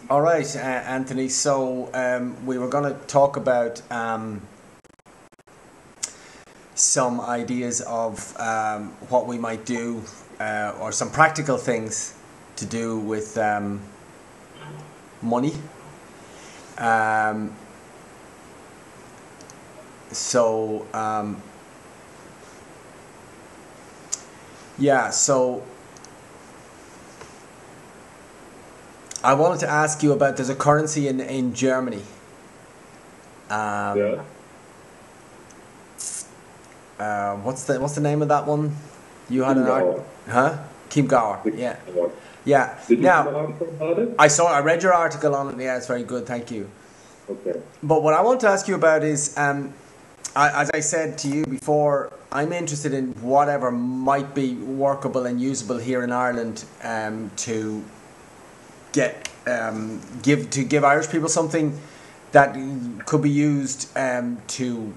All right, Anthony. So we were going to talk about some ideas of what we might do, or some practical things to do with money. Um, so yeah, so I wanted to ask you about, there's a currency in Germany. Um, Yeah. what's the name of that one? You had an art, Ingo, huh? Chiemgauer. the Yeah, one. yeah. Did you read Now an article about it? I read your article on it. Yeah, it's very good. Thank you. Okay. But what I want to ask you about is, as I said to you before, I'm interested in whatever might be workable and usable here in Ireland, to give Irish people something that could be used to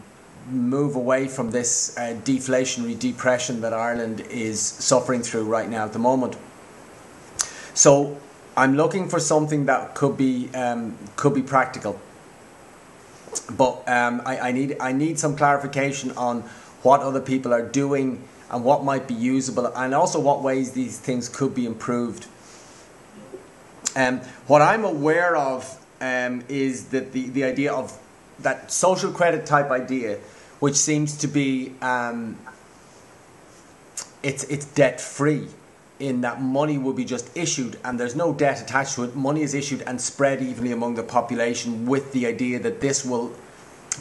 move away from this deflationary depression that Ireland is suffering through right now at the moment. So I'm looking for something that could be practical, but I need some clarification on what other people are doing and what might be usable, and also what ways these things could be improved. What I'm aware of is that the idea of that social credit type idea, which seems to be it's debt free, in that money will be just issued and there's no debt attached to it. Money is issued and spread evenly among the population, with the idea that this will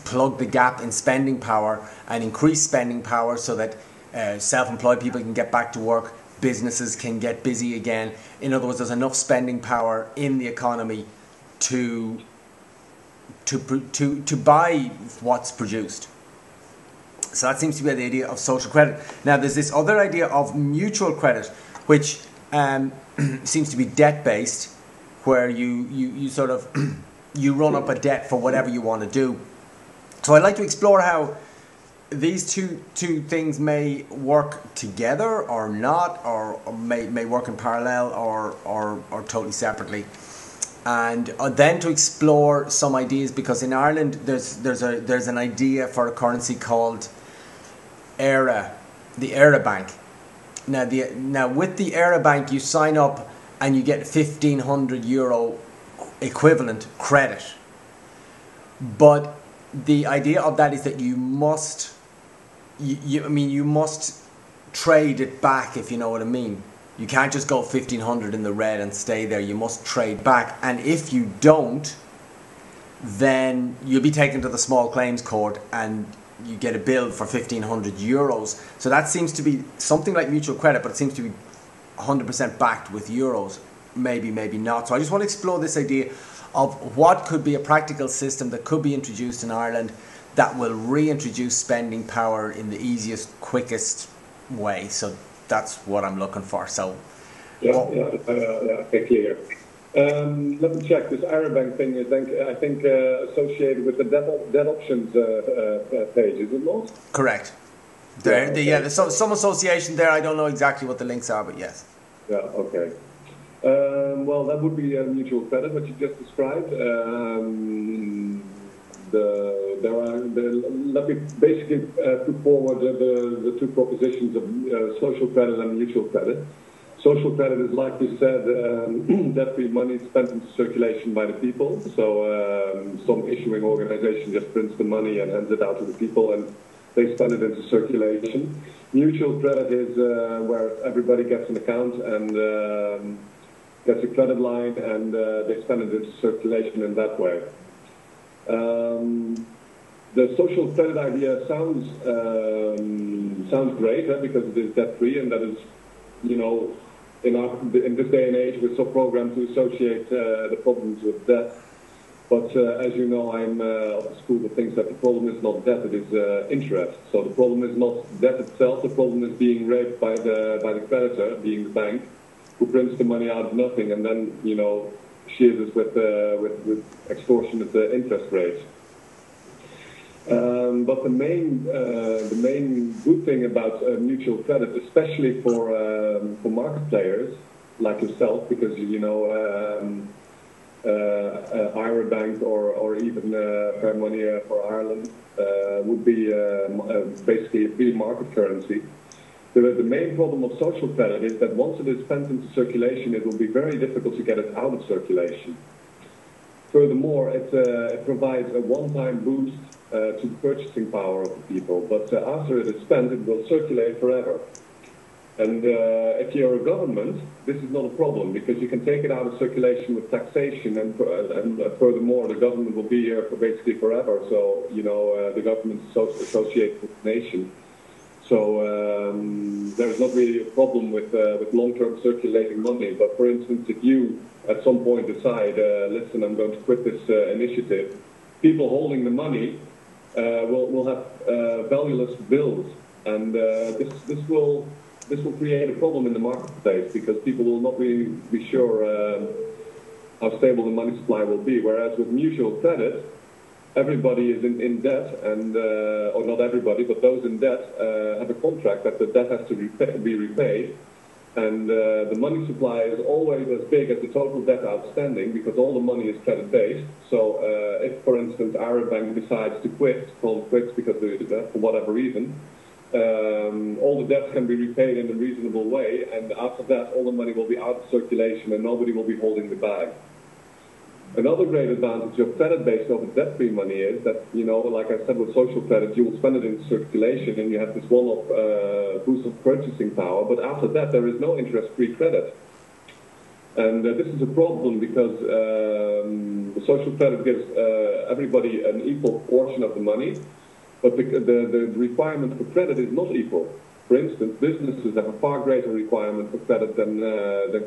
plug the gap in spending power and increase spending power, so that self-employed people can get back to work, businesses can get busy again. In other words, there's enough spending power in the economy to to buy what's produced. So that seems to be the idea of social credit. Now there's this other idea of mutual credit, which seems to be debt based, where you sort of you run up a debt for whatever you want to do. So I'd like to explore how these two things may work together or not, or may work in parallel, or totally separately, and then to explore some ideas, because in Ireland there's an idea for a currency called ERA, the ERA Bank. Now with the ERA Bank you sign up and you get €1,500 equivalent credit, but the idea of that is that you must you must trade it back, if you know what I mean. You can't just go 1,500 in the red and stay there. You must trade back, and if you don't, then you'll be taken to the small claims court and you get a bill for €1,500. So that seems to be something like mutual credit, but it seems to be 100% backed with euros. Maybe not. So I just want to explore this idea of what could be a practical system that could be introduced in Ireland that will reintroduce spending power in the easiest, quickest way. So that's what I'm looking for. So, Yeah, well, okay, clear. Let me check. This Arabank thing is, I think associated with the debt options page, is it not? correct. Yeah, There's some association there. I don't know exactly what the links are, but yes. Yeah, okay. Well, that would be mutual credit, what you just described. Let me basically put forward the two propositions of social credit and mutual credit. Social credit is, like you said, debt-free money spent into circulation by the people. So some issuing organization just prints the money and hands it out to the people, and they spend it into circulation. Mutual credit is where everybody gets an account and gets a credit line, and they spend it into circulation in that way. The social credit idea sounds great, because it is debt-free, and that is, in this day and age, we're so programmed to associate the problems with debt. But as you know, I'm of the school that thinks that the problem is not debt, it is interest. So the problem is not debt itself, the problem is being raped by the creditor, being the bank, who prints the money out of nothing and then, shears us with extortionate interest rates. But the main good thing about mutual credit, especially for market players like yourself, because Ira Bank or even FairMoney for Ireland would be basically a free market currency. The main problem of social credit is that once it is spent into circulation, it will be very difficult to get it out of circulation. Furthermore, it provides a one-time boost to the purchasing power of the people, but after it is spent, it will circulate forever. And if you're a government, this is not a problem because you can take it out of circulation with taxation, and furthermore, the government will be here for basically forever. So the government is associated with the nation. So there's not really a problem with long-term circulating money. But for instance, if you at some point decide, listen, I'm going to quit this initiative, people holding the money will have valueless bills, and this will create a problem in the marketplace because people will not really be sure how stable the money supply will be. Whereas with mutual credit, everybody is in debt, and or not everybody, but those in debt have a contract that the debt has to be repaid, and the money supply is always as big as the total debt outstanding because all the money is credit-based. So if, for instance, Ira Bank decides to call it quits because for whatever reason, all the debts can be repaid in a reasonable way, and after that all the money will be out of circulation and nobody will be holding the bag. Another great advantage of credit-based over debt-free money is that, like I said, with social credit, you will spend it in circulation and you have this one-off boost of purchasing power, but after that there is no interest-free credit. And this is a problem because the social credit gives everybody an equal portion of the money, but the requirement for credit is not equal. For instance, businesses have a far greater requirement for credit than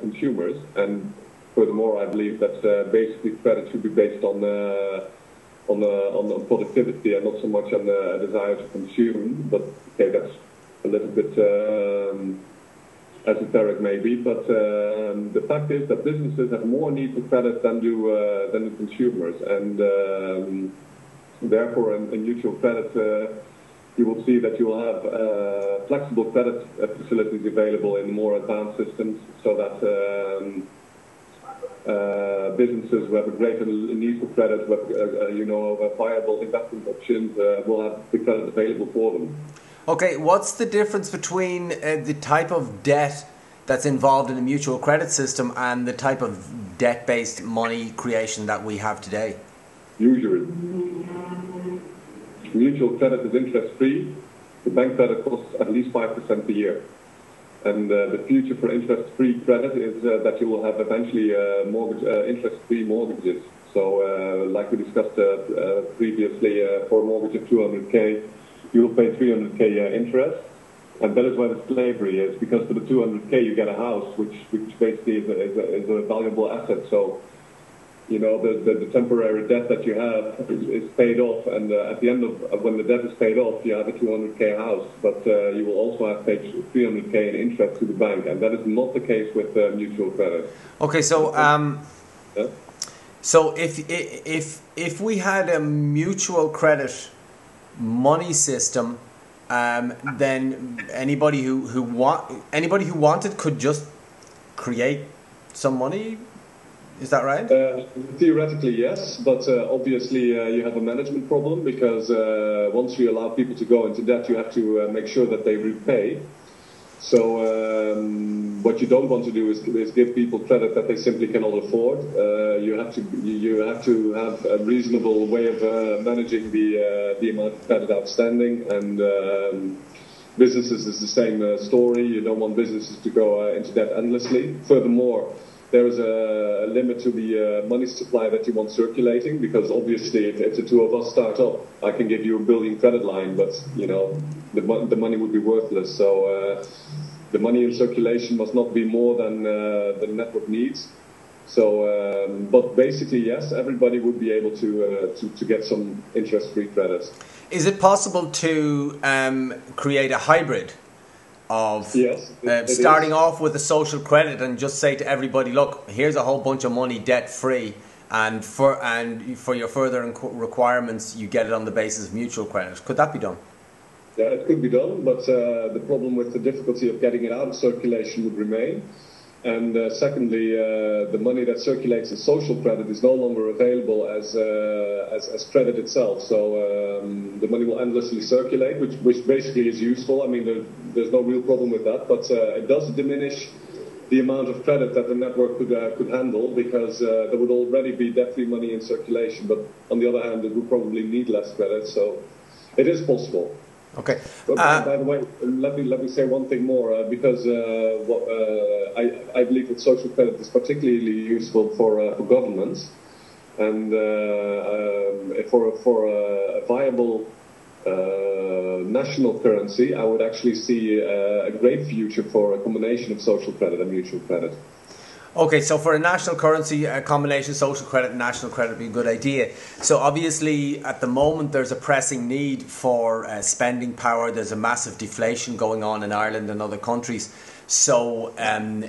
consumers, and furthermore, I believe that basically credit should be based on productivity and not so much on the desire to consume. But okay, that's a little bit esoteric maybe. But the fact is that businesses have more need for credit than the consumers, and therefore, in mutual credit, you will see that you will have flexible credit facilities available in more advanced systems, so that businesses who have a greater need for credit, who have viable investment options, will have the credit available for them. Okay, what's the difference between the type of debt that's involved in a mutual credit system and the type of debt-based money creation that we have today? Usury. Mutual credit is interest-free. The bank credit costs at least 5% a year. And the future for interest-free credit is that you will have eventually interest-free mortgages. So like we discussed previously, for a mortgage of 200k, you will pay 300k interest. And that is where the slavery is, because for the 200k you get a house, which basically is a valuable asset. So the temporary debt that you have is paid off, and at the end of when the debt is paid off, you have a 200k house, but you will also have paid 300k in interest to the bank, and that is not the case with mutual credit. Okay, so yeah? So if we had a mutual credit money system, then anybody who wanted could just create some money. Is that right? Theoretically, yes, but obviously you have a management problem because once you allow people to go into debt, you have to make sure that they repay. So what you don't want to do is give people credit that they simply cannot afford. You have to have a reasonable way of managing the amount of credit outstanding, and businesses is the same story. You don't want businesses to go into debt endlessly. Furthermore, there is a limit to the money supply that you want circulating, because obviously if the two of us start up, I can give you a billion credit line, but the money would be worthless. So the money in circulation must not be more than the network needs. So, but basically, yes, everybody would be able to get some interest-free credit. Is it possible to create a hybrid of starting off with a social credit and just say to everybody, look, here's a whole bunch of money debt free, and for your further requirements you get it on the basis of mutual credit? Could that be done? Yeah, it could be done, but the problem with the difficulty of getting it out of circulation would remain. And secondly, the money that circulates as social credit is no longer available as credit itself. So the money will endlessly circulate, which basically is useful. I mean, there's no real problem with that, but it does diminish the amount of credit that the network could handle, because there would already be debt-free money in circulation. But on the other hand, it would probably need less credit. So it is possible. Okay. But, by the way, let me say one thing more, because I believe that social credit is particularly useful for governments, and for a viable national currency, I would actually see a great future for a combination of social credit and mutual credit. Okay, so for a national currency, a combination of social credit and national credit would be a good idea. So obviously, at the moment, there's a pressing need for spending power. There's a massive deflation going on in Ireland and other countries. So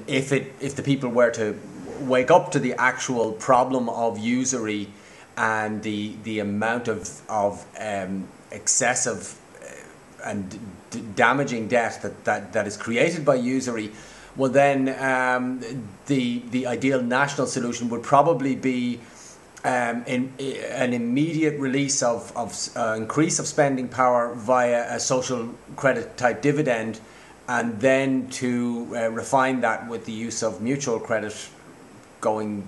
if the people were to wake up to the actual problem of usury and the amount of excessive and damaging debt that is created by usury, well then the ideal national solution would probably be an immediate release of increase of spending power via a social credit type dividend, and then to refine that with the use of mutual credit going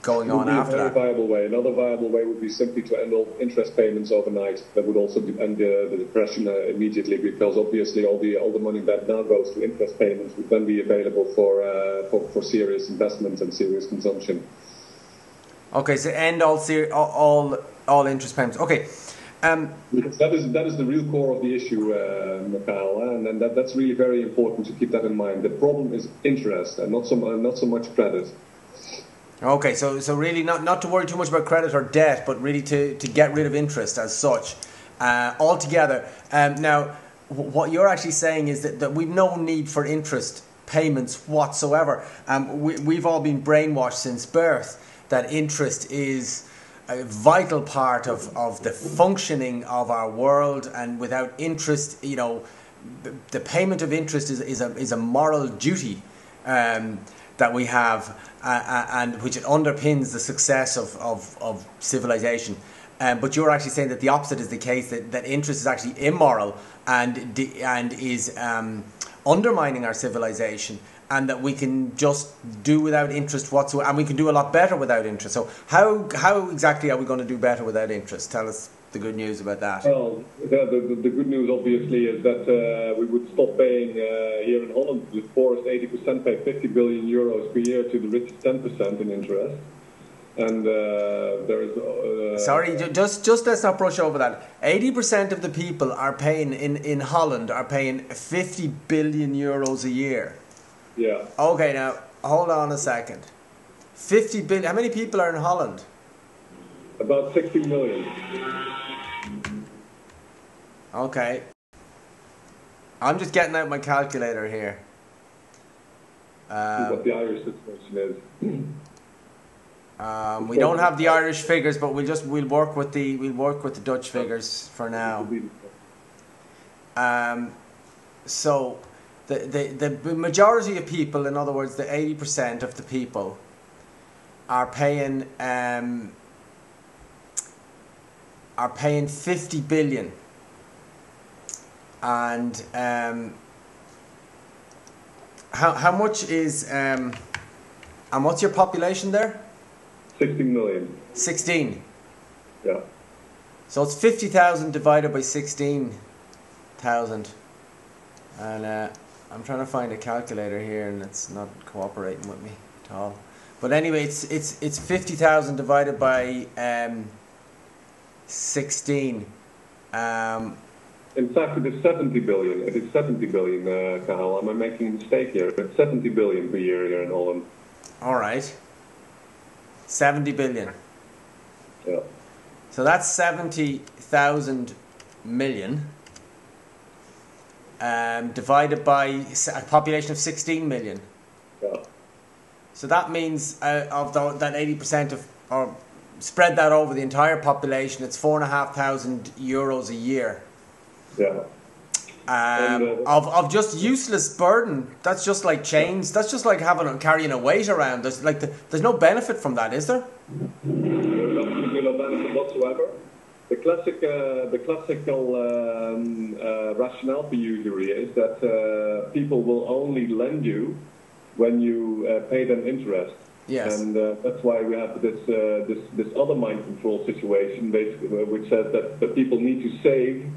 on after that. Viable way. Another viable way would be simply to end all interest payments overnight. That would also end the depression immediately, because obviously all the money that now goes to interest payments would then be available for serious investment and serious consumption. Okay, so end all interest payments. Okay. Because that is the real core of the issue, Cathal, and that's really very important to keep that in mind. The problem is interest, and not so much credit. Okay, so really not to worry too much about credit or debt, but really to get rid of interest as such altogether. Now, what you're actually saying is that we've no need for interest payments whatsoever. We've all been brainwashed since birth that interest is a vital part of the functioning of our world, and without interest, the payment of interest is a moral duty that we have, and which it underpins the success of civilization. But you're actually saying that the opposite is the case, that interest is actually immoral and is undermining our civilization, and that we can just do without interest whatsoever, and we can do a lot better without interest. So how exactly are we going to do better without interest? Tell us the good news about that. Well, the good news obviously is that we would stop paying here in Holland. The poorest 80% pay 50 billion euros per year to the richest 10% in interest. And there is... Sorry, just let's not brush over that. 80% of the people are paying in Holland are paying 50 billion euros a year. Yeah. Okay, now hold on a second. 50 billion. How many people are in Holland? About 60 million. Okay. I'm just getting out my calculator here. What the Irish situation is. We don't have the Irish figures, but we'll work with the Dutch figures for now. So the majority of people, in other words, the 80% of the people, are paying 50 billion, and how much is and what's your population there? 16 million. 16. Yeah. So it's 50,000 divided by 16,000, and I'm trying to find a calculator here, and it's not cooperating with me at all. But anyway, it's 50,000 divided by 16. In fact, it is 70 billion. It is 70 billion, Cathal. Am I making a mistake here? It's 70 billion per year here in Holland. All right. 70 billion. Yeah. So that's 70,000 million divided by a population of 16 million. Yeah. So that means that 80% of, or spread that over the entire population, it's €4,500 a year. Yeah. of just useless burden. That's just like chains. That's just like carrying a weight around. There's no benefit from that, is there? There's absolutely no benefit whatsoever. The classical rationale for usury is that people will only lend you when you pay them interest. Yes. And that's why we have this other mind control situation, basically, which says that the people need to save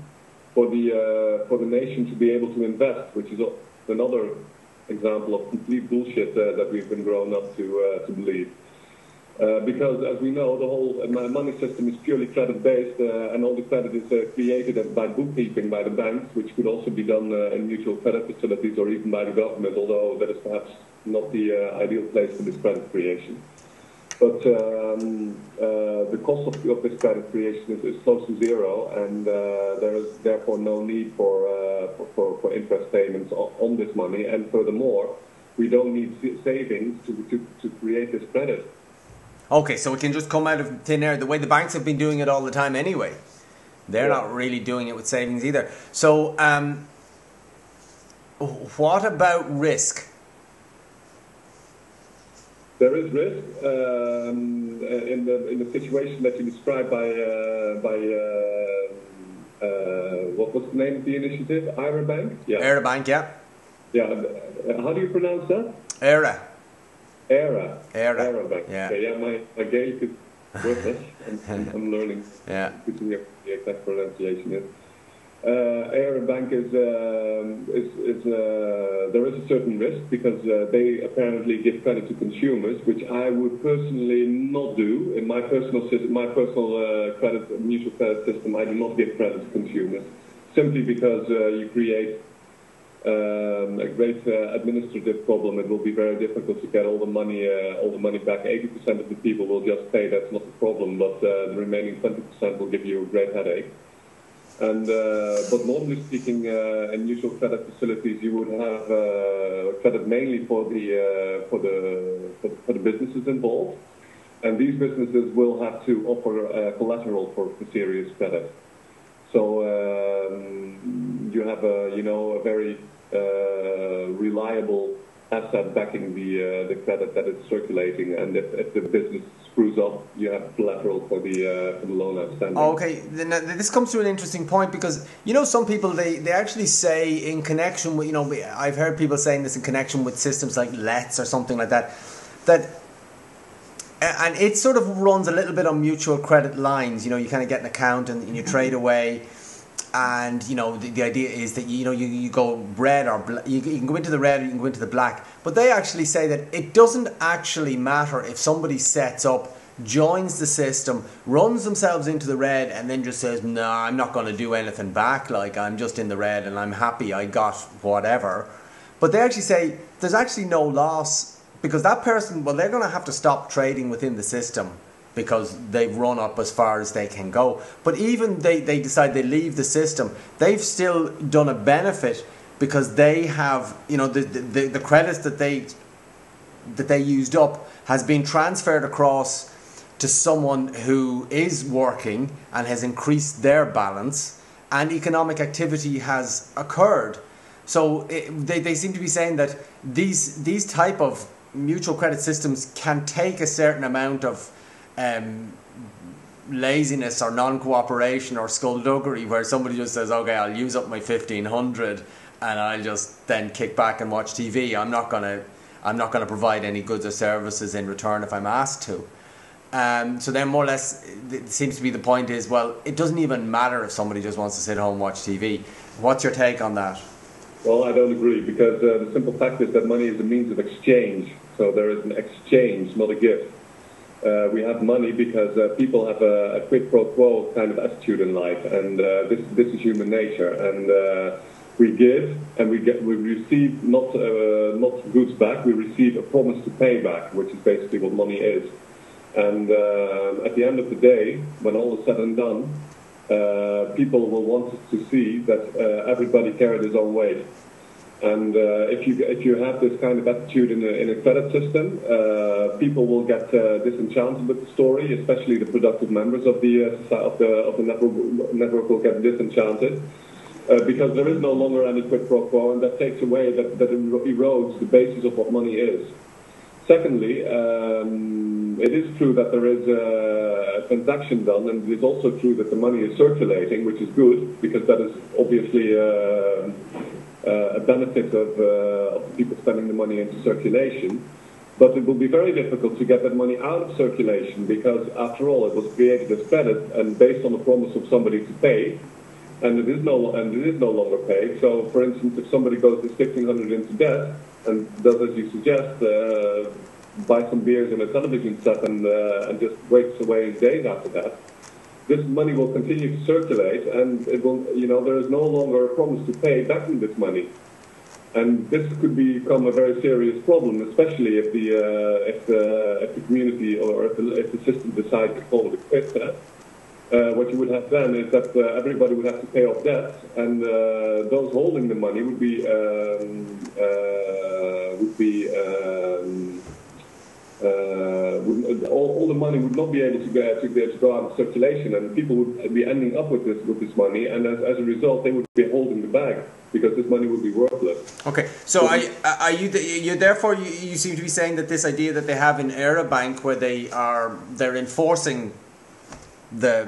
for the nation to be able to invest, which is another example of complete bullshit that we've been grown up to believe. Because, as we know, the whole money system is purely credit-based, and all the credit is created by bookkeeping by the banks, which could also be done in mutual credit facilities or even by the government, although that is perhaps not the ideal place for this credit creation. But the cost of this credit creation is close to zero, and there is therefore no need for interest payments on this money. And furthermore, we don't need savings to create this credit. Okay, so it can just come out of thin air, the way the banks have been doing it all the time anyway. They're not really doing it with savings either. So, what about risk? There is risk in the situation that you described by what was the name of the initiative? Ira Bank? Yeah. Ira Bank, yeah. Yeah. How do you pronounce that? Ira. Ira Bank. Yeah. Okay, yeah, my Gaelic is worthless. I'm learning. Yeah. The exact pronunciation is. Ira Bank is there is a certain risk because they apparently give credit to consumers, which I would personally not do. In my personal system, mutual credit system, I do not give credit to consumers, simply because you create a great administrative problem. It will be very difficult to get all the money back. 80% of the people will just pay. That's not the problem, but the remaining 20% will give you a great headache. And but normally speaking, in mutual credit facilities, you would have credit mainly for the businesses involved, and these businesses will have to offer collateral for serious credit. So you have a very reliable asset backing the credit that is circulating, and if the business screws up, you have collateral for the loan outstanding. Okay, this comes to an interesting point because some people they actually say in connection with I've heard people saying this in connection with systems like Let's or something like that, and it sort of runs a little bit on mutual credit lines. You kind of get an account and you trade away. And the idea is that you go red or black. You can go into the red or you can go into the black. But they actually say that it doesn't actually matter if somebody sets up, joins the system, runs themselves into the red, and then just says, "No, I'm not going to do anything back. Like I'm just in the red and I'm happy. I got whatever." But they actually say there's actually no loss because that person, they're going to have to stop trading within the system, because they've run up as far as they can go. But even they decide they leave the system, they've still done a benefit because they have, the credits that they used up has been transferred across to someone who is working and has increased their balance, and economic activity has occurred. So they seem to be saying that these type of mutual credit systems can take a certain amount of laziness or non-cooperation or skullduggery, where somebody just says, okay, I'll use up my 1,500 and I'll just then kick back and watch TV. I'm not gonna provide any goods or services in return if I'm asked to. So then more or less it seems to be the point is, well, it doesn't even matter if somebody just wants to sit home and watch TV. What's your take on that? Well, I don't agree, because the simple fact is that money is a means of exchange. So there is an exchange, not a gift. We have money because people have a quid pro quo kind of attitude in life, and this is human nature. And we give and we receive not goods back. We receive a promise to pay back, which is basically what money is. And at the end of the day, when all is said and done, people will want to see that everybody carried his own weight. And if you have this kind of attitude in a credit system, people will get disenchanted with the story, especially the productive members of the network will get disenchanted. because there is no longer any quid pro quo, and that takes away, that erodes the basis of what money is. Secondly, it is true that there is a transaction done, and it is also true that the money is circulating, which is good, because that is obviously a benefit of people spending the money into circulation. But it will be very difficult to get that money out of circulation, because after all, it was created as credit and based on the promise of somebody to pay, and it is no longer paid. So, for instance, if somebody goes with 1,500 into debt and does as you suggest, buy some beers and a television set and just wastes away his days after that, this money will continue to circulate, and it will, there is no longer a promise to pay back in this money. And this could become a very serious problem, especially if the community or if the system decides to call it a quit. What you would have then is that everybody would have to pay off debts, and those holding the money would be all the money would not be able to go out of circulation, and people would be ending up with this money, and as a result, they would be holding the bag, because this money would be worthless. Okay, so are you therefore you seem to be saying that this idea that they have in Bank, where they're enforcing the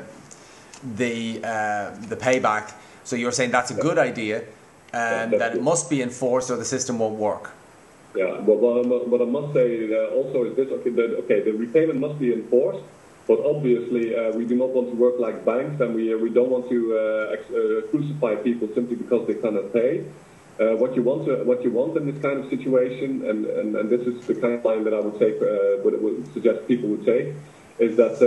payback, so you're saying that's a good idea, and that it must be enforced or the system won't work. Yeah, well, what I must say also is this: the repayment must be enforced, but obviously we do not want to work like banks, and we don't want to crucify people simply because they cannot pay. What you want in this kind of situation, and this is the kind of line that I would say, would suggest people would take, is that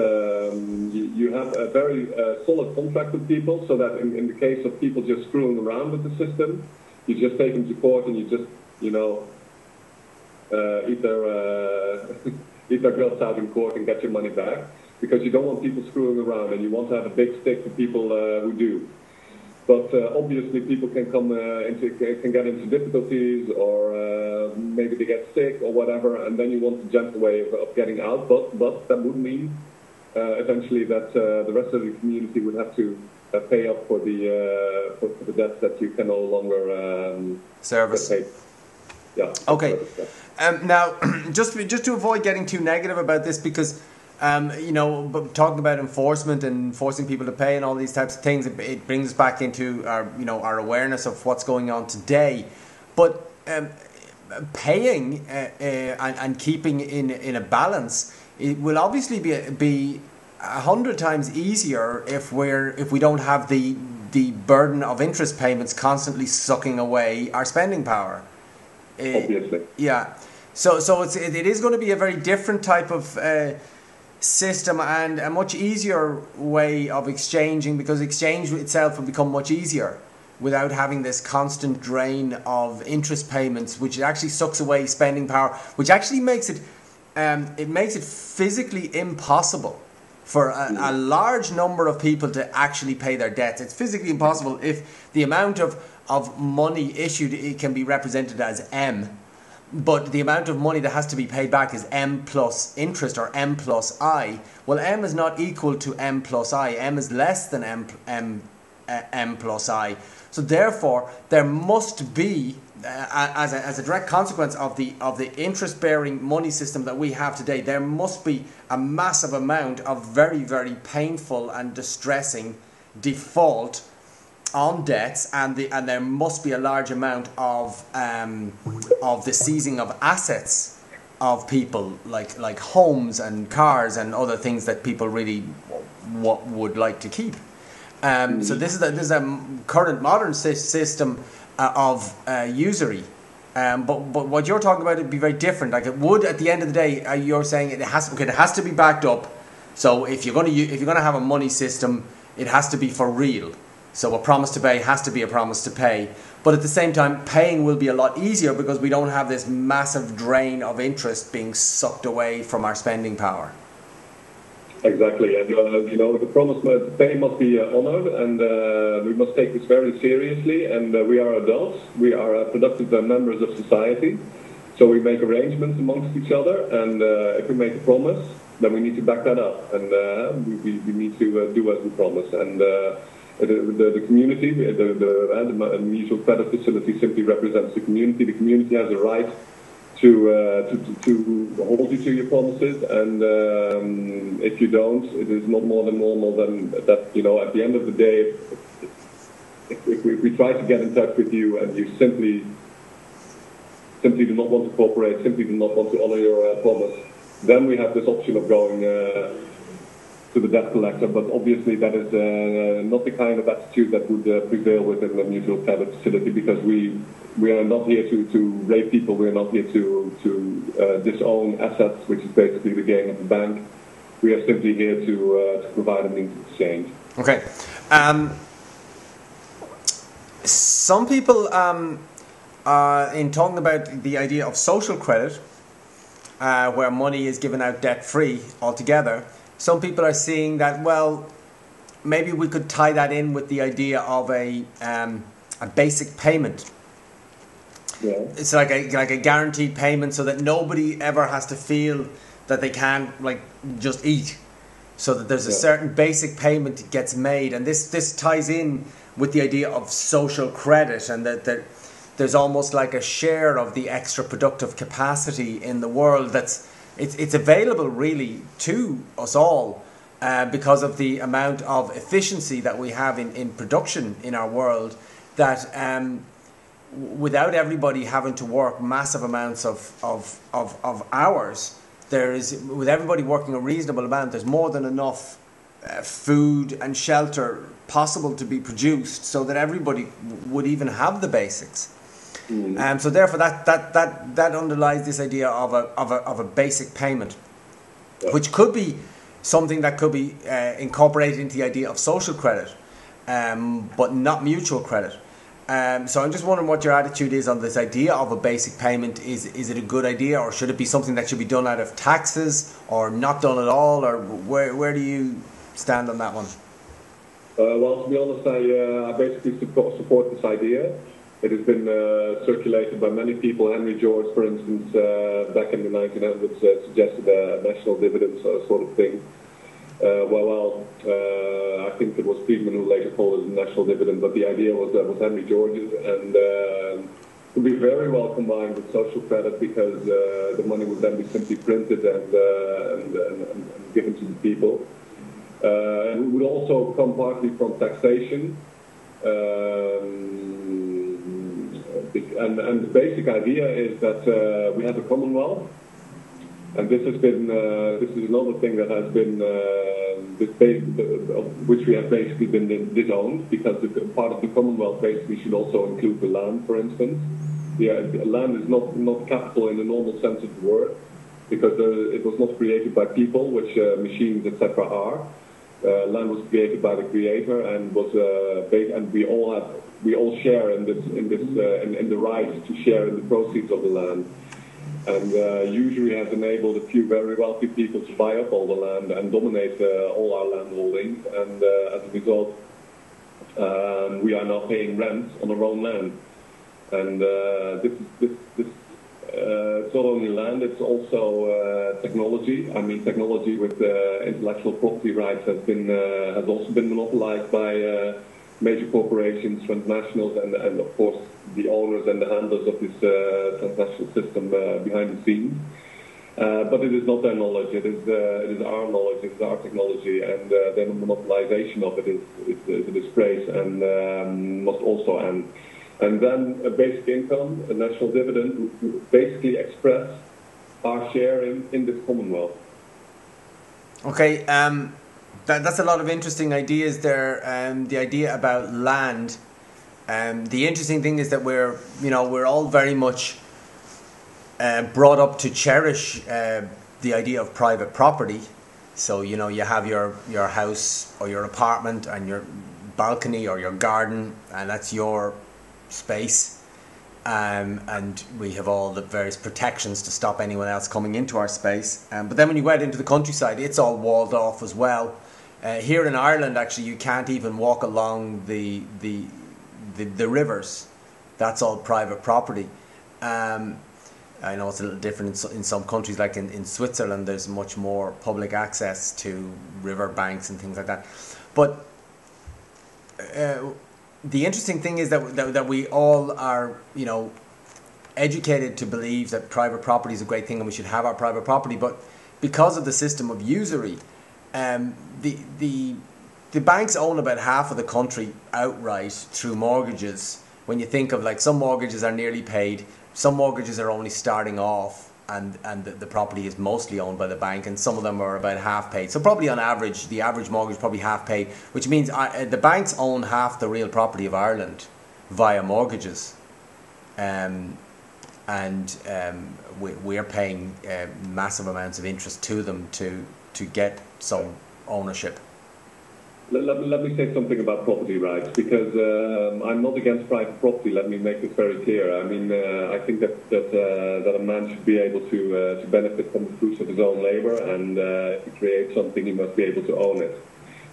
you have a very solid contract with people, so that in the case of people just screwing around with the system, you just take them to court and you just eat their guts out in court and get your money back, because you don't want people screwing around, and you want to have a big stick for people who do. But obviously, people can get into difficulties, or maybe they get sick or whatever, and then you want the gentle way of getting out. But that would mean eventually that the rest of the community would have to pay up for the debts that you can no longer service. Pay. Yeah. Okay. Now, just to avoid getting too negative about this, because talking about enforcement and forcing people to pay and all these types of things, it brings us back into our awareness of what's going on today. But paying and keeping in a balance, it will obviously be 100 times easier if we don't have the burden of interest payments constantly sucking away our spending power. Obviously. Yeah. So it is going to be a very different type of system, and a much easier way of exchanging, because exchange itself will become much easier without having this constant drain of interest payments, which actually sucks away spending power, which actually makes it physically impossible for a large number of people to actually pay their debts. It's physically impossible if the amount of money issued, it can be represented as M, but the amount of money that has to be paid back is M plus interest, or M plus I. Well, M is not equal to M plus I. M is less than M plus I. So therefore, there must be, as a direct consequence of the interest-bearing money system that we have today, there must be a massive amount of very, very painful and distressing default on debts, and there must be a large amount of the seizing of assets of people, like homes and cars and other things that people really would like to keep. So this is a current modern system of usury. But what you're talking about, it'd be very different. Like it would, at the end of the day, you're saying it has to be backed up. So if you're going to have a money system, it has to be for real. So a promise to pay has to be a promise to pay. But at the same time, paying will be a lot easier because we don't have this massive drain of interest being sucked away from our spending power. Exactly, and the promise to pay must be honoured, and we must take this very seriously. And we are adults; we are productive members of society, so we make arrangements amongst each other. And if we make a promise, then we need to back that up, and we need to do as we promise. And the community, the mutual credit facility simply represents the community. The community has a right to hold you to your promises, and if you don't, it is not more than normal than that. You know, at the end of the day, if we try to get in touch with you and you simply do not want to cooperate, simply do not want to honor your promise, then we have this option of going to the debt collector. But obviously that is not the kind of attitude that would prevail within the mutual credit facility, because we are not here to rape people. We are not here to disown assets, which is basically the game of the bank. We are simply here to provide a means of exchange. Okay. Some people, in talking about the idea of social credit, where money is given out debt-free altogether, some people are seeing that, well, maybe we could tie that in with the idea of a basic payment. Yeah. It's like a guaranteed payment, so that nobody ever has to feel that they can't just eat. So that there's a certain basic payment that gets made, and this ties in with the idea of social credit, and that there's almost like a share of the extra productive capacity in the world it's available really to us all, because of the amount of efficiency that we have in production in our world, that without everybody having to work massive amounts of hours, with everybody working a reasonable amount, there's more than enough food and shelter possible to be produced, so that everybody would even have the basics. So therefore, that underlies this idea of a basic payment, which could be something that could be incorporated into the idea of social credit, but not mutual credit. So I'm just wondering what your attitude is on this idea of a basic payment. Is it a good idea, or should it be something that should be done out of taxes, or not done at all, or where do you stand on that one? Well, to be honest, I basically support this idea. It has been circulated by many people. Henry George, for instance, back in the 1900s, suggested a national dividend sort of thing. I think it was Spelman who later called it a national dividend, but the idea was Henry George's, and it would be very well combined with social credit, because the money would then be simply printed and given to the people. And it would also come partly from taxation. And the basic idea is that we have a commonwealth, and this is another thing that has been which we have basically been disowned, because the part of the commonwealth basically should also include the land, for instance. The land is not capital in the normal sense of the word, because it was not created by people, which machines, etc., are. Land was created by the Creator, and was and we all share in the right to share in the proceeds of the land, and usually has enabled a few very wealthy people to buy up all the land and dominate all our land holdings, and as a result, we are now paying rent on our own land, and it's not only land, it's also technology. I mean, technology with intellectual property rights has also been monopolized by major corporations, transnationals, and of course the owners and the handlers of this transnational system behind the scenes. But it is not their knowledge; it is our knowledge, it is our technology, and their monopolization of it is a disgrace and must also end. And then a basic income, a national dividend, would basically express our share in this commonwealth. Okay, that's a lot of interesting ideas there. The idea about land. The interesting thing is that we're all very much brought up to cherish the idea of private property. So you have your house or your apartment and your balcony or your garden, and that's your space, and we have all the various protections to stop anyone else coming into our space. But then when you go out into the countryside, it's all walled off as well. Here in Ireland, actually, you can't even walk along the rivers. That's all private property. I know it's a little different in some countries, like in Switzerland, there's much more public access to river banks and things like that. But the interesting thing is that we all are, educated to believe that private property is a great thing and we should have our private property, but because of the system of usury, the banks own about half of the country outright through mortgages. When you think of, like, some mortgages are nearly paid, some mortgages are only starting off, and the property is mostly owned by the bank, and some of them are about half paid. So probably on average, the average mortgage is probably half paid, which means the banks own half the real property of Ireland via mortgages. We're paying massive amounts of interest to them to get some ownership. Let me say something about property rights, because I'm not against private property. Let me make this very clear. I mean, I think that a man should be able to benefit from the fruits of his own labor, and if he creates something, he must be able to own it.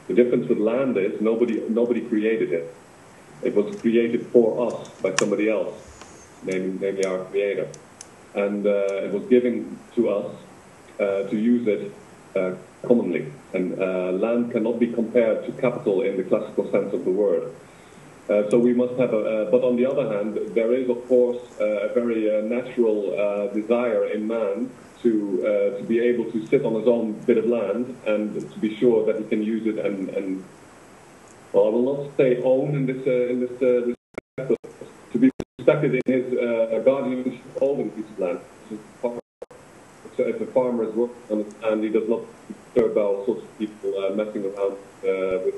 The difference with land is nobody created it. It was created for us by somebody else, namely our creator, and it was given to us to use it commonly. And land cannot be compared to capital in the classical sense of the word. So we must have but on the other hand, there is of course a very natural desire in man to be able to sit on his own bit of land and to be sure that he can use it and well, I will not say own in this respect, but to be respected in his guardianship of a piece of land. So if a farmer is working on his land, he does not disturb all sorts of people messing around with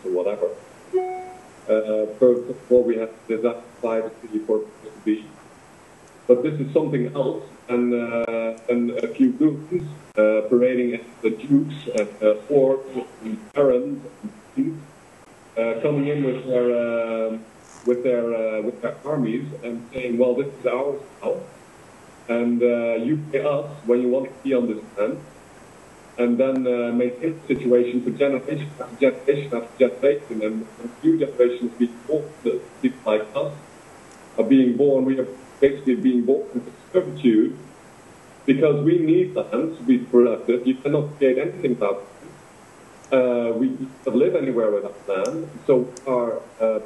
whatever. First of all, we have this privacy for it to be. But this is something else, and a few groups parading as the dukes and forts and barons and coming in with their armies and saying, well, this is ours now. And you pay us when you want to be on this land, and then maintain the situation for generation after generation after generation, and new generations being born, people like us are being born. We are basically being born into servitude because we need land to be productive. You cannot create anything without land. We can't live anywhere without land, so we are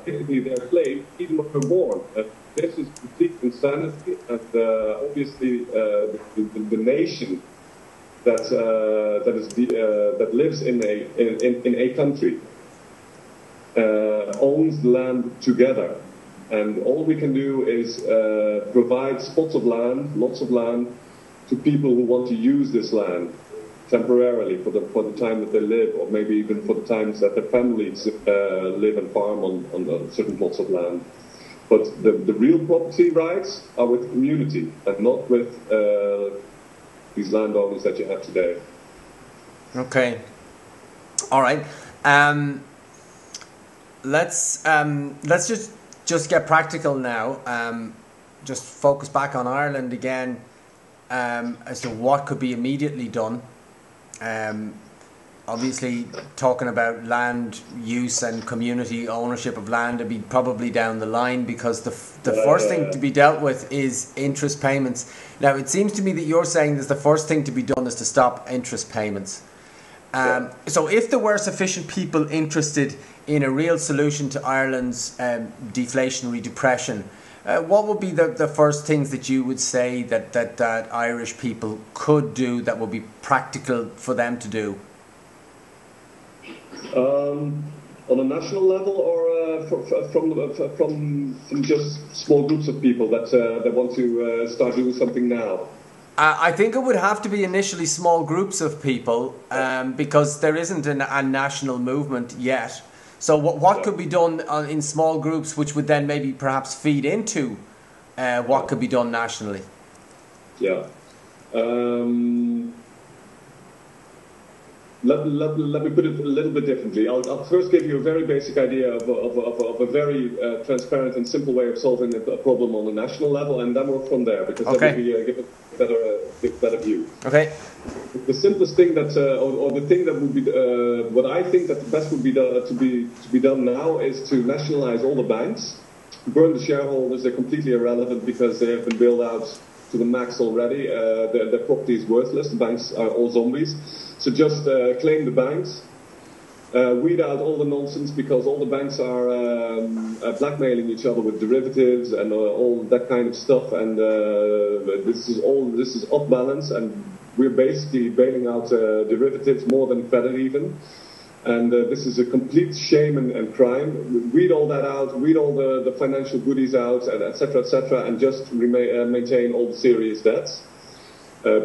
basically their slaves even when we're born. This is complete insanity, and obviously the nation that lives in a country owns the land together, and all we can do is provide spots of land, lots of land, to people who want to use this land temporarily for the time that they live, or maybe even for the times that their families live and farm on certain plots of land. But the real property rights are with the community and not with these landowners that you have today. Okay. All right. Let's just get practical now. Just focus back on Ireland again as to what could be immediately done. Obviously, talking about land use and community ownership of land would be probably down the line, because the first thing to be dealt with is interest payments. Now, it seems to me that you're saying that the first thing to be done is to stop interest payments. So if there were sufficient people interested in a real solution to Ireland's deflationary depression, what would be the first things that you would say that Irish people could do that would be practical for them to do? On a national level, or from just small groups of people that want to start doing something now? I think it would have to be initially small groups of people, because there isn't a national movement yet. So what could be done in small groups, which would then maybe perhaps feed into what could be done nationally? Yeah. Let me put it a little bit differently. I'll first give you a very basic idea of a very transparent and simple way of solving a problem on a national level, and then work from there, because that would give a better view. Okay. The simplest thing that, or the thing that would be, what I think that the best would be to be done now is to nationalize all the banks, burn the shareholders. They're completely irrelevant because they have been bailed out to the max already. Their property is worthless. The banks are all zombies. So just claim the banks, weed out all the nonsense, because all the banks are blackmailing each other with derivatives and all that kind of stuff, and this is off balance, and we're basically bailing out derivatives more than credit even. And this is a complete shame and crime. Weed all that out, weed all the financial goodies out, and et cetera, and just maintain all the serious debts,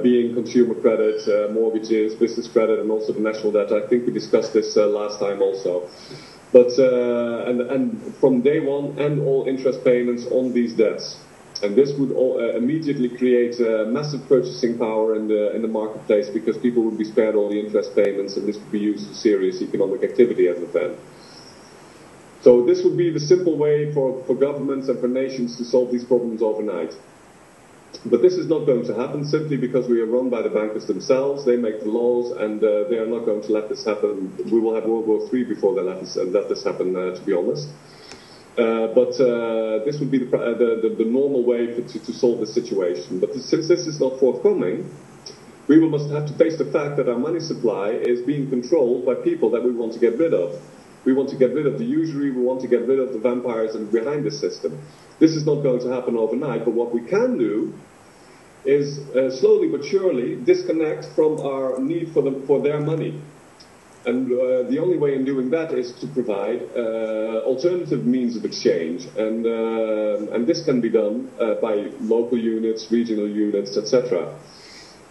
being consumer credit, mortgages, business credit, and also the national debt. I think we discussed this last time also. But and from day one, end all interest payments on these debts. And this would immediately create massive purchasing power in the marketplace, because people would be spared all the interest payments, and this would be used for serious economic activity as of then. So this would be the simple way for governments and for nations to solve these problems overnight. But this is not going to happen, simply because we are run by the bankers themselves. They make the laws, and they are not going to let this happen. We will have World War III before they let this happen, to be honest. But this would be the normal way to solve the situation. But since this is not forthcoming, we must have to face the fact that our money supply is being controlled by people that we want to get rid of. We want to get rid of the usury, we want to get rid of the vampires and behind the system. This is not going to happen overnight, but what we can do is slowly but surely disconnect from our need for their money. And the only way in doing that is to provide alternative means of exchange, and this can be done by local units, regional units, etc.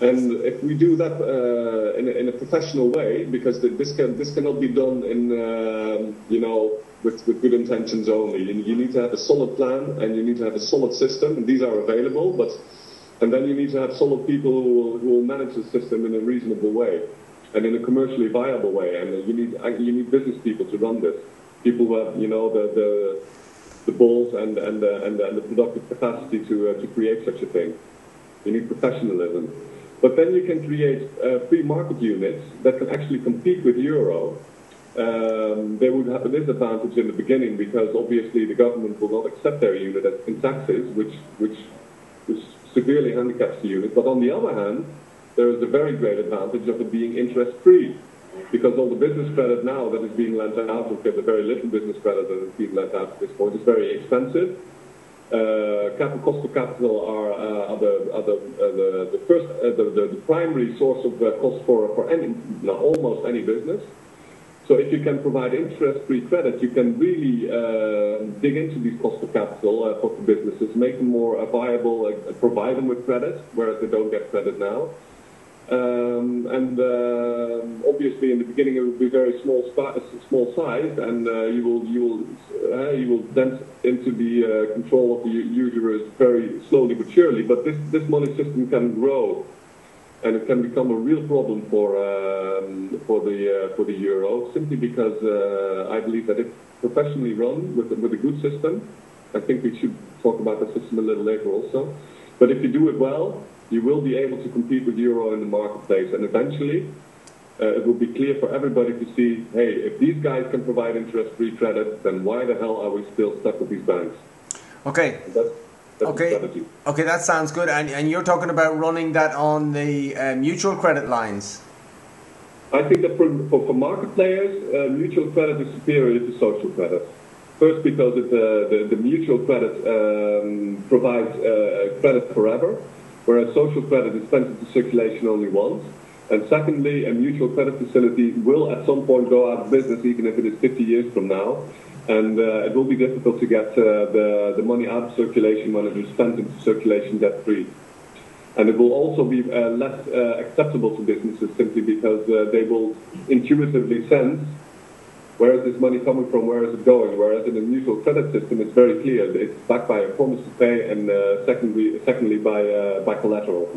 And if we do that in a professional way, because this cannot be done in with good intentions only. You need to have a solid plan, and you need to have a solid system, and these are available. And then you need to have solid people who will manage the system in a reasonable way, and in a commercially viable way. And you need business people to run this. People who have the balls and the productive capacity to create such a thing. You need professionalism. But then you can create free market units that can actually compete with euro. They would have a disadvantage in the beginning, because obviously the government will not accept their unit in taxes, which severely handicaps the unit. But on the other hand, there is a very great advantage of it being interest-free, because all the business credit now that is being lent out, or the very little business credit that is being lent out at this point, is very expensive. Cost of capital are the primary source of cost for almost any business. So if you can provide interest-free credit, you can really dig into these cost of capital for businesses, make them more viable, provide them with credit, whereas they don't get credit now. Obviously, in the beginning, it will be very small size, and you will dent into the control of the usurers very slowly but surely. But this money system can grow, and it can become a real problem for the euro, simply because I believe that if professionally run with a good system, I think we should talk about the system a little later also. But if you do it well, you will be able to compete with euro in the marketplace, and eventually it will be clear for everybody to see, hey, if these guys can provide interest-free credit, then why the hell are we still stuck with these banks? Okay. Okay, that sounds good. And you're talking about running that on the mutual credit lines? I think that for market players, mutual credit is superior to social credit. First, because the mutual credit provides credit forever, whereas social credit is spent into circulation only once. And secondly, a mutual credit facility will at some point go out of business, even if it is 50 years from now. And it will be difficult to get the money out of circulation when it is spent into circulation debt-free. And it will also be less acceptable to businesses, simply because they will intuitively sense where is this money coming from, where is it going. Whereas in a mutual credit system, it's very clear. It's backed by a promise to pay, and secondly by collateral.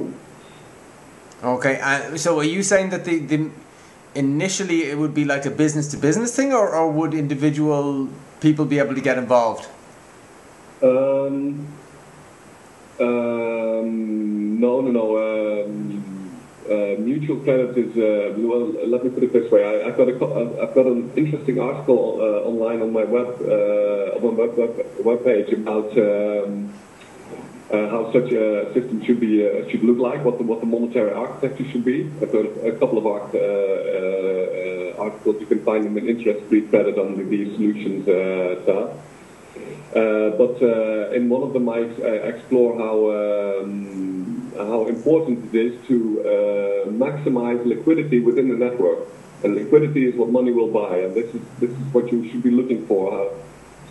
Okay, so are you saying that the initially it would be like a business-to-business thing, or would individual people be able to get involved? No. Mutual credit is well. Let me put it this way. I've got an interesting article online on my web page about how such a system should look like, what the monetary architecture should be. I've got a couple of articles because you can find them in interest-free credit under the solutions tab. But in one of them, I explore how important it is to maximize liquidity within the network. And liquidity is what money will buy, and this is what you should be looking for.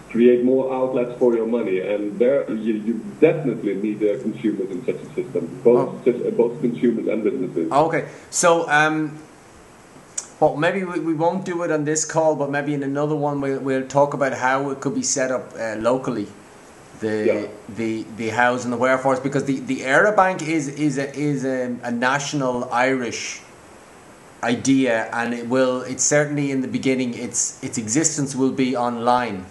Create more outlets for your money, and there you definitely need consumers in such a system, both consumers and businesses. Okay, so well, maybe we won't do it on this call, but maybe in another one we'll talk about how it could be set up locally, the hows and the wherefores, because the Era Bank is a national Irish idea, and it's certainly in the beginning its existence will be online.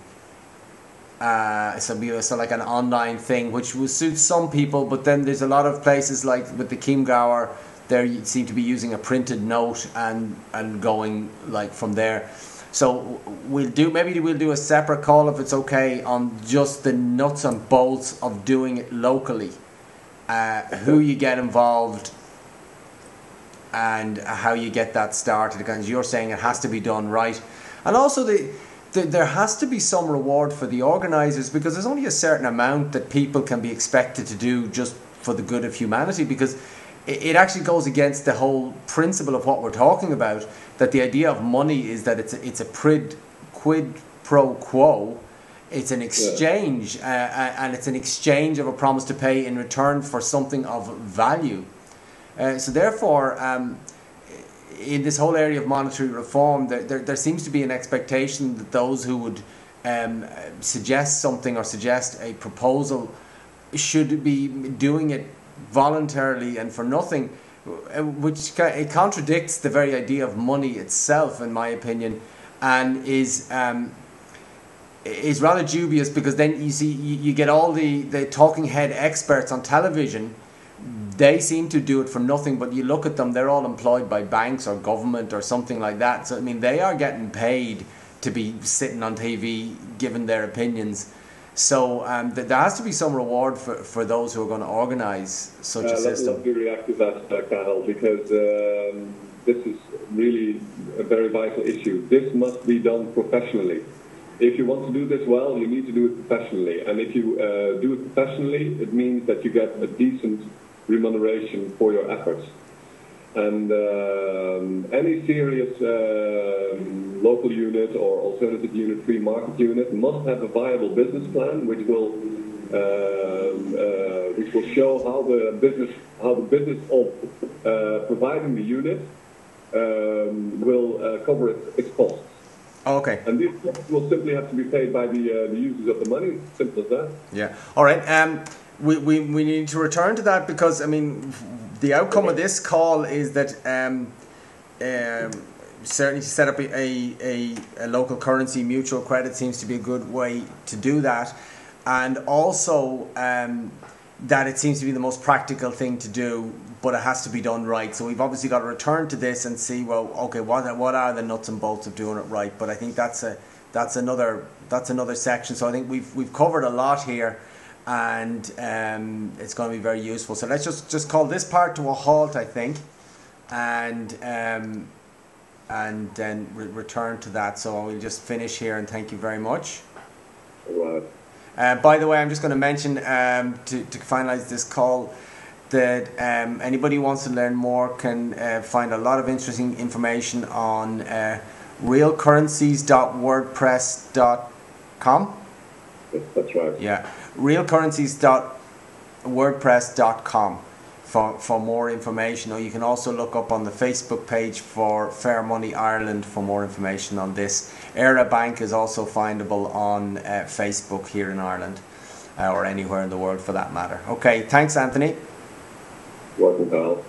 So like an online thing, which will suit some people, but then there's a lot of places like with the Chiemgauer, there you seem to be using a printed note and going like from there. So we'll do a separate call if it's okay on just the nuts and bolts of doing it locally, who you get involved and how you get that started. Because you're saying it has to be done right, and also there has to be some reward for the organisers, because there's only a certain amount that people can be expected to do just for the good of humanity, because it actually goes against the whole principle of what we're talking about, that the idea of money is that it's a quid pro quo, it's an exchange, and it's an exchange of a promise to pay in return for something of value. So therefore, in this whole area of monetary reform, there seems to be an expectation that those who would suggest something or suggest a proposal should be doing it voluntarily and for nothing, which it contradicts the very idea of money itself, in my opinion, and is rather dubious, because then you see you get all the talking head experts on television. They seem to do it for nothing, but you look at them, they're all employed by banks or government or something like that. So, I mean, they are getting paid to be sitting on TV giving their opinions. So there has to be some reward for those who are going to organise such a system. Let me react to that, Cathal, because this is really a very vital issue. This must be done professionally. If you want to do this well, you need to do it professionally. And if you do it professionally, it means that you get a decent remuneration for your efforts. And any serious local unit or alternative unit, free market unit must have a viable business plan, which will show how the business of providing the unit will cover its costs. Okay. And these costs will simply have to be paid by the users of the money. Simple as that. Yeah. All right. We need to return to that, because I mean, the outcome of this call is that certainly to set up a local currency mutual credit seems to be a good way to do that, and also that it seems to be the most practical thing to do, but it has to be done right. So we've obviously got to return to this and see, well, okay, what are the nuts and bolts of doing it right? But I think that's another section. So I think we've covered a lot here, and it's going to be very useful. So let's just call this part to a halt, I think, and then return to that. So we'll just finish here, and thank you very much. Right. By the way, I'm just going to mention to finalise this call that anybody who wants to learn more can find a lot of interesting information on realcurrencies.wordpress.com. Yes, that's right. Yeah, realcurrencies.wordpress.com for more information. Or you can also look up on the Facebook page for FairMoney Ireland for more information on this. Era Bank is also findable on Facebook here in Ireland, or anywhere in the world for that matter. Okay, thanks, Anthony. Welcome, Cathal.